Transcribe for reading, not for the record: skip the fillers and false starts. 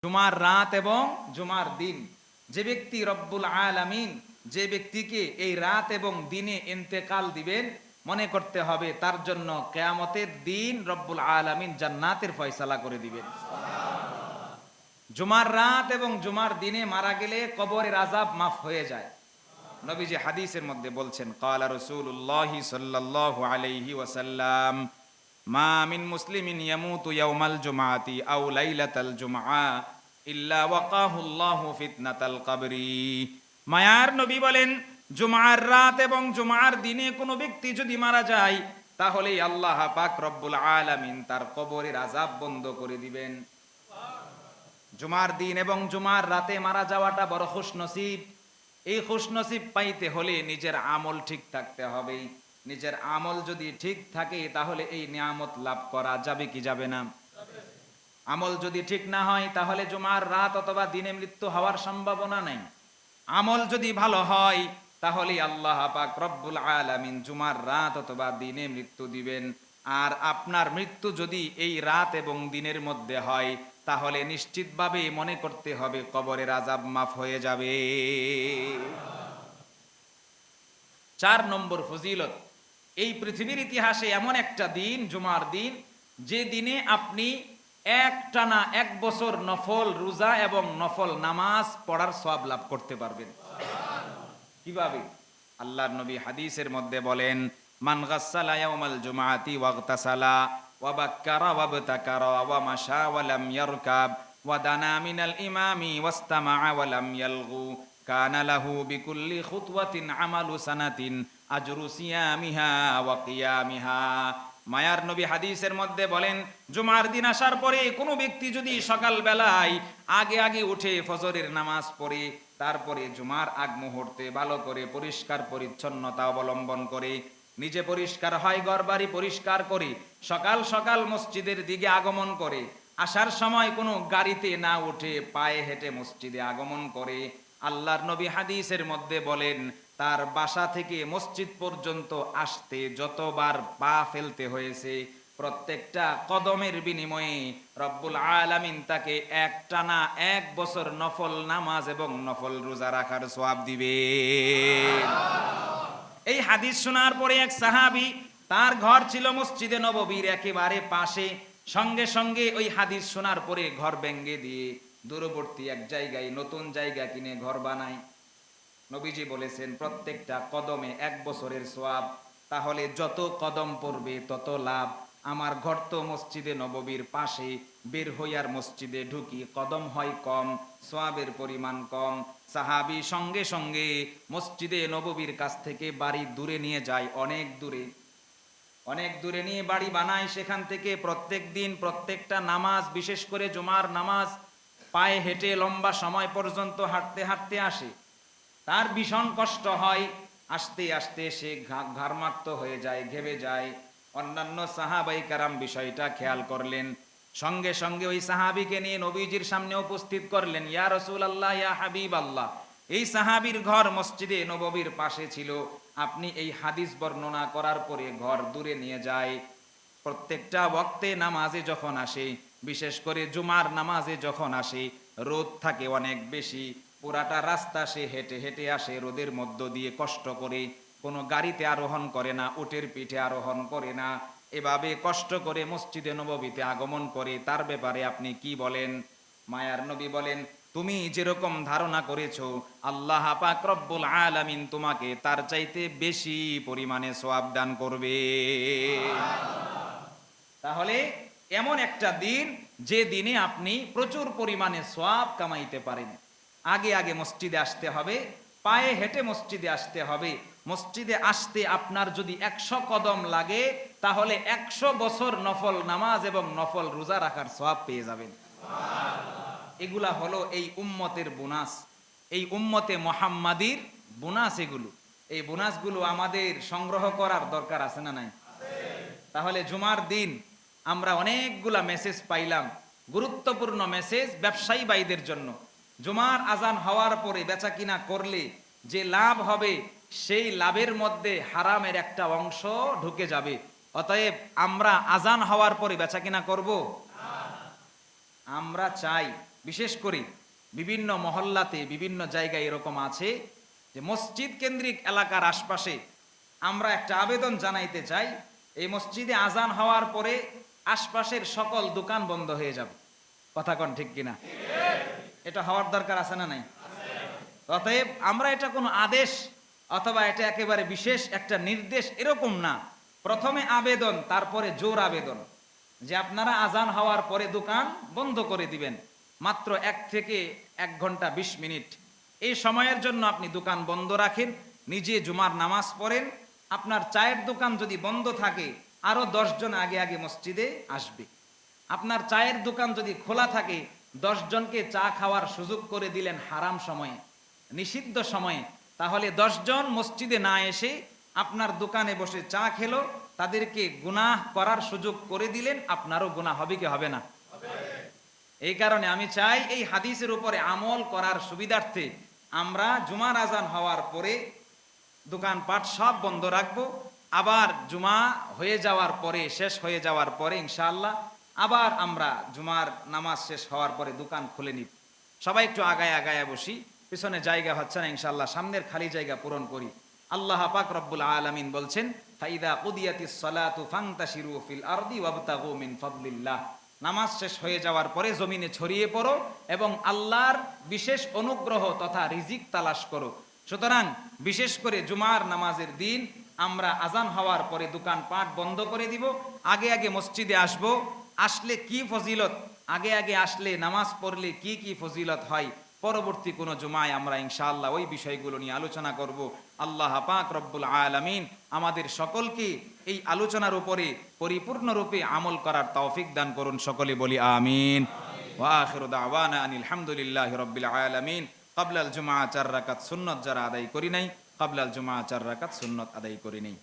জুমার রাত এবং জুমার দিন, যে ব্যক্তি রব্বুল আলামিন যে ব্যক্তিকে এই রাত এবং দিনে ইন্তেকাল দিবেন, মনে করতে হবে তার জন্য কিয়ামতের দিন রব্বুল আলামিন জান্নাতের ফয়সালা করে দিবেন। জুমার রাত এবং জুমার দিনে মারা গেলে কবরের আযাব মাফ হয়ে যায়। নবীজি হাদিসের মধ্যে বলছেন, ক্বালা রাসূলুল্লাহি সাল্লাল্লাহু আলাইহি ওয়াসাল্লাম, মা মিন মুসলিমিন ইয়ামুতু ইয়াওমাল জুমআতি আও লাইলাতাল জুমআ ইল্লা ওয়াকাহুল্লাহু ফিতনাতাল কবরি। মায়ার নবী বলেন, জুমার রাত এবং জুমার দিনে কোনো ব্যক্তি যদি মারা যায়, তাহলে আল্লাহ পাক রব্বুল আলামিন তার কবরের আযাব বন্ধ করে দিবেন। জুমার দিন এবং জুমার রাতে মারা যাওয়াটা বড় খুশনসিব। এই খুশনসিব পাইতে হলে নিজের আমল ঠিক থাকতে হবে। নিজের আমল যদি ঠিক থাকে তাহলে এই নিয়ামত লাভ করা যাবে কি যাবে না? আমল যদি ঠিক না হয় তাহলে জুমার রাত অথবা দিনে মৃত্যু হওয়ার সম্ভাবনা নেই। আমল যদি ভালো হয় তাহলে আল্লাহ পাক রব্বুল আলামিন জুমার রাত অথবা দিনে মৃত্যু দিবেন। আর আপনার মৃত্যু যদি এই রাত এবং দিনের মধ্যে হয়, তাহলে নিশ্চিতভাবে মনে করতে হবে কবরের আযাব মাফ হয়ে যাবে। 4 নম্বর ফজিলত, এই পৃথিবীর ইতিহাসে এমন একটা দিন জুমার দিন, যে দিনে আপনি একটানা 1 বছর নফল রোজা এবং নফল নামাজ পড়ার সওয়াব লাভ করতে পারবেন। কিভাবে? আল্লাহর নবী হাদিসের মধ্যে বলেন, মান গাসসালা ইয়াউমাল জুমআতি ওয়াগতাসালা ওয়া বাক্কারা ওয়া বতাকারা ওয়া মাশা ওয়া লাম ইয়ারকাব ওয়া দানা মিনাল ইমামি ওয়াস্তামাআ ওয়া লাম ইয়ালগু কানা লাহু বিকুল্লি খুতওয়াতিন আমালু সানাতিন আজরু সিয়ামিহা ওয়া কিয়ামিহা। মায়ার নবী হাদিসের মধ্যে বলেন, জুমার দিন আসার পরে কোনো ব্যক্তি যদি সকাল বেলায় আগে আগে উঠে ফজরের নামাজ পড়ে, তারপরে জুমার আগ মুহূর্তে ভালো করে পরিষ্কার পরিচ্ছন্নতা অবলম্বন করে, নিজে পরিষ্কার হয়, ঘরবাড়ি পরিষ্কার করে সকাল সকাল মসজিদের দিকে আগমন করে, আসার সময় কোনো গাড়িতে না উঠে পায়ে হেঁটে মসজিদে আগমন করে, আল্লাহর নবী হাদিসের মধ্যে বলেন, তার বাসা থেকে মসজিদ পর্যন্ত আসতে যতবার পা ফেলতে হয়েছে, প্রত্যেকটা কদমের বিনিময়ে রব্বুল আলামিন তাকে একটানা 1 বছর নফল নামাজ এবং নফল রোজা রাখার সওয়াব দিবে। এই হাদিস শোনার পরে এক সাহাবী, তার ঘর ছিল মসজিদে নববীর একেবারে পাশে, সঙ্গে সঙ্গে ওই হাদিস শোনার পরে ঘর ভেঙে দিয়ে দূরবর্তী এক জায়গায় নতুন জায়গা কিনে ঘর বানায়। নবীজি বলেছেন, প্রত্যেকটা কদমে 1 বছরের সওয়াব, তাহলে যত কদম পড়বে তত লাভ। আমার ঘর তো মসজিদে নববীর পাশে, বের হইয়ার মসজিদে ঢুকি কদম হয় কম, সওয়াবের পরিমাণ কম। সাহাবী সঙ্গে সঙ্গে মসজিদে নববীর কাছ থেকে বাড়ি দূরে নিয়ে যায়, অনেক দূরে নিয়ে বাড়ি বানায়। সেখান থেকে প্রত্যেক দিন প্রত্যেকটা নামাজ, বিশেষ করে জুমার নামাজ, পায়ে হেঁটে লম্বা সময় পর্যন্ত হাঁটতে হাঁটতে আসে। তার ভীষণ কষ্ট হয়, আস্তে আস্তে সে ঘাড়মাক্ত হয়ে যায়, ঘেমে যায়। অন্যান্য সাহাবাই কারাম বিষয়টা খেয়াল করলেন, সঙ্গে সঙ্গে ওই সাহাবীকে নিয়ে নবীজির সামনে উপস্থিত করলেন। ইয়া রাসূলুল্লাহ, ইয়া হাবিবাল্লাহ, এই সাহাবীর ঘর মসজিদে নববীর পাশে ছিল, আপনি এই হাদিস বর্ণনা করার পরে ঘর দূরে নিয়ে যায়। প্রত্যেকটা ওয়াক্তে নামাজে যখন আসে, বিশেষ করে জুমার নামাজে যখন আসে, রোদ থাকে অনেক বেশি, পুরাটা রাস্তা সে হেঁটে হেঁটে আসে রোদের মধ্য দিয়ে কষ্ট করে, কোনো গাড়িতে আরোহণ করে না, উটের পিঠে আরোহণ করে না, এভাবে কষ্ট করে মসজিদে নববীতে আগমন করে। তার ব্যাপারে আপনি কি বলেন? মায়ার নবী বলেন, তুমি যেরকম ধারণা করেছো, আল্লাহ পাক রব্বুল আলামিন তোমাকে তার চাইতে বেশি পরিমাণে সওয়াব দান করবে। তাহলে এমন একটা দিন, যে দিনে আপনি প্রচুর পরিমাণে সওয়াব কামাইতে পারেন। আগে আগে মসজিদে আসতে হবে, পায়ে হেঁটে মসজিদে আসতে হবে। মসজিদে আসতে আপনার যদি 100 কদম লাগে, তাহলে 100 বছর নফল নামাজ এবং নফল রোজা রাখার সওয়াব পেয়ে যাবেন। এগুলা হলো এই উম্মতের বোনাস, এই উম্মতে মুহাম্মাদির বোনাস। এই বোনাসগুলো আমাদের সংগ্রহ করার দরকার আছে না নাই? তাহলে জুমার দিন আমরা অনেকগুলা মেসেজ পাইলাম, গুরুত্বপূর্ণ মেসেজ ব্যবসায়ী ভাইদের জন্য। জুমার আজান হওয়ার পরে বেচা কিনা করলে যে লাভ হবে, সেই লাভের মধ্যে হারামের একটা অংশ ঢুকে যাবে। অতএব আমরা আজান হওয়ার পরে বেচা কিনা করব। আমরা চাই বিশেষ করে বিভিন্ন মহল্লাতে বিভিন্ন জায়গায় এরকম আছে যে মসজিদ কেন্দ্রিক এলাকার আশপাশে আমরা একটা আবেদন জানাইতে চাই, এই মসজিদে আজান হওয়ার পরে আশপাশের সকল দোকান বন্ধ হয়ে যাবে। কথা কন ঠিক কিনা? এটা হওয়ার দরকার আছে না নাই? অতএব আমরা এটা কোনো আদেশ অথবা এটা একেবারে বিশেষ একটা নির্দেশ এরকম না, প্রথমে আবেদন তারপরে জোর আবেদন যে আপনারা আজান হওয়ার পরে দোকান বন্ধ করে দিবেন। মাত্র 1 থেকে 1 ঘন্টা 20 মিনিট এই সময়ের জন্য আপনি দোকান বন্ধ রাখেন, নিজে জুমার নামাজ পড়েন। আপনার চায়ের দোকান যদি বন্ধ থাকে আরো 10 জন আগে আগে মসজিদে আসবে। আপনার চায়ের দোকান যদি খোলা থাকে 10 জনকে চা খাওয়ার সুযোগ করে দিলেন হারাম সময়ে, নিষিদ্ধ সময়ে, তাহলে 10 জন মসজিদে না এসে আপনার দোকানে বসে চা খেলো, তাদেরকে গুনাহ করার সুযোগ করে দিলেন, আপনারও গুনাহ হবে কি হবে না? এই কারণে আমি চাই এই হাদিসের উপরে আমল করার সুবিধার্থে আমরা জুমার আজান হওয়ার পরে দোকানপাট সব বন্ধ রাখবো। আবার জুমা হয়ে যাওয়ার পরে, শেষ হয়ে যাওয়ার পরে ইনশাআল্লাহ আবার আমরা জুমার নামাজ শেষ হওয়ার পরে দোকান খুলে নিব। সবাই একটু আগায় আগায় বসি, পিছনে জায়গা হচ্ছে না ইনশাআল্লাহ, সামনের খালি জায়গা পূরণ করি। আল্লাহ পাক রব্বুল আলামিন বলছেন, ফাইদা কুদিয়াতিস সালাতু ফান্তাশিরু ফিল আরদি ওয়াবতাগু মিন ফাদলিল্লাহ। নামাজ শেষ হয়ে যাওয়ার পরে জমিনে ছড়িয়ে পড়ো এবং আল্লাহর বিশেষ অনুগ্রহ তথা রিজিক তালাশ করো। সুতরাং বিশেষ করে জুমার নামাজের দিন আমরা আজান হওয়ার পরে দোকানপাট বন্ধ করে দিব, আগে আগে মসজিদে আসব। আসলে কি ফজিলত, আগে আগে আসলে নামাজ পড়লে কি কি ফজিলত হয়, পরবর্তী কোনো জুমায় আমরা ইনশাআল্লাহ ওই বিষয়গুলো নিয়ে আলোচনা করব। আল্লাহ পাক রব্বুল আলামিন আমাদের সকলকে এই আলোচনার উপরে পরিপূর্ণরূপে আমল করার তৌফিক দান করুন। সকলে বলি আমিন। ওয়া আখিরু দাওয়ানা আনিল হামদুলিল্লাহি রাব্বিল আলামিন। ক্বাবলাল জুমআ 4 রাকাত সুন্নাত যারা আদায় করি নাই, ক্বাবলাল জুমআ 4 রাকাত সুন্নাত আদায় করি নাই।